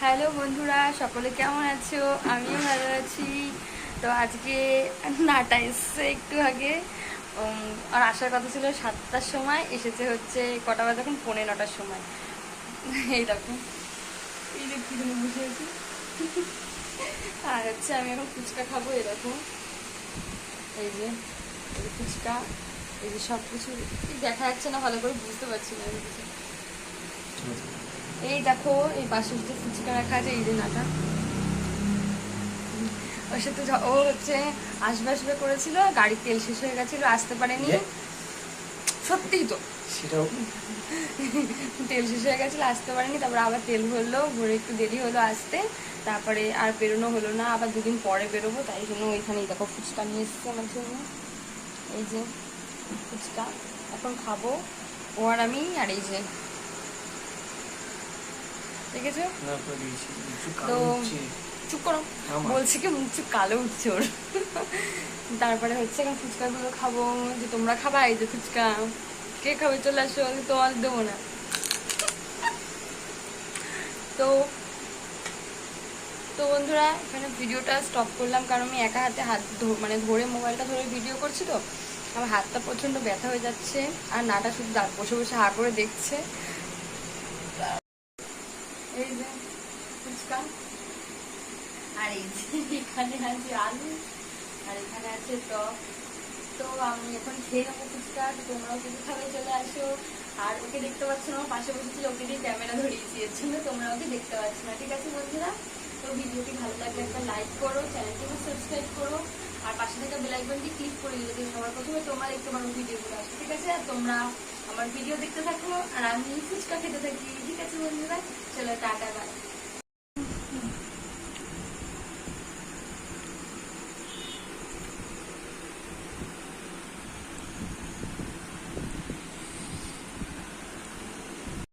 Hello বন্ধুরা, সকলে কেমন আছো? আমিও ভালো আছি। তো আজকে নাটা এসছে একটু আগে। আর আসার কথা ছিল 7টার সময়, এসেছে হচ্ছে কটা বাজে এখন, 9:45টার সময়। এই দেখো, এই যে কি বসে আছি। আর হচ্ছে আমি এখন ফুচকা খাবো। এই দেখো, এই যে ফুচকা, এই যে সব কিছু দেখা যাচ্ছে না, ভালো করে বুঝতে পারছি না আমি কিছু। এই দেখো, এই পাশে যে ফুচকা রাখা আছে, এই যে নাটা, ওর সাথে ও হচ্ছে আসবে আসবে করেছিল, গাড়ির তেল শেষ হয়ে গেছিল, আসতে পারেনি। সত্যিই তো, সেটাও তেল শেষ হয়ে গেছিল, আসতে পারেনি। তারপরে আবার তেল ভরলো, ভরে একটু দেরি হলো আসতে। তারপরে আর বেরোনো হলো না, আবার 2 দিন পরে বেরোবো, তাই জন্য ওইখানেই দেখো ফুচকা নিয়ে এসছে আমার জন্য। এই যে ফুচকা এখন খাবো, ও আর আমি। আর এই যে দেখেছো তো, চুপ করো, বলছি কি মুখ চুপ কালো উঠছে ওর। তারপরে হচ্ছে এখন ফুচকাগুলো খাবো। যে তোমরা খাবা? এই যে ফুচকা, কে খাবে? চলে আসো, আমি তোমার দেবো না। তো তো বন্ধুরা, এখানে ভিডিওটা স্টপ করলাম, কারণ আমি একা হাতে মানে ধরে মোবাইলটা ধরে ভিডিও করছি। তো আমার হাতটা প্রচণ্ড ব্যথা হয়ে যাচ্ছে, আর নাটা শুধু বসে বসে হা করে দেখছে। এই যে ফুচকা, আর এই যে এখানে আছে আলু, আর এখানে আছে টক। তো আমি এখন খেয়ে নেবো ফুচকা। তোমরাও যদি খাবে চলে আসো। আর ওকে দেখতে পাচ্ছ না, আমার পাশে বসেছিল, ওকে দিয়ে ক্যামেরা ধরিয়েছি, এর জন্য তোমরা ওকে দেখতে পাচ্ছ না। ঠিক আছে বন্ধুরা, তো ভিডিওটি ভালো লাগলে একটা লাইক করো, চ্যানেলটিকে সাবস্ক্রাইব করো, আর পাশে থাকা বেল আইকনটি ক্লিক করে দিও, যাতে সবার প্রথমে তোমরা দেখতে পারো ভিডিওগুলো আসে। ঠিক আছে, আর তোমরা আমার ভিডিও দেখতে থাকো আর আমি ফুচকা খেতে থাকি। ঠিক আছে বন্ধুরা, চলো টাটা, বাই।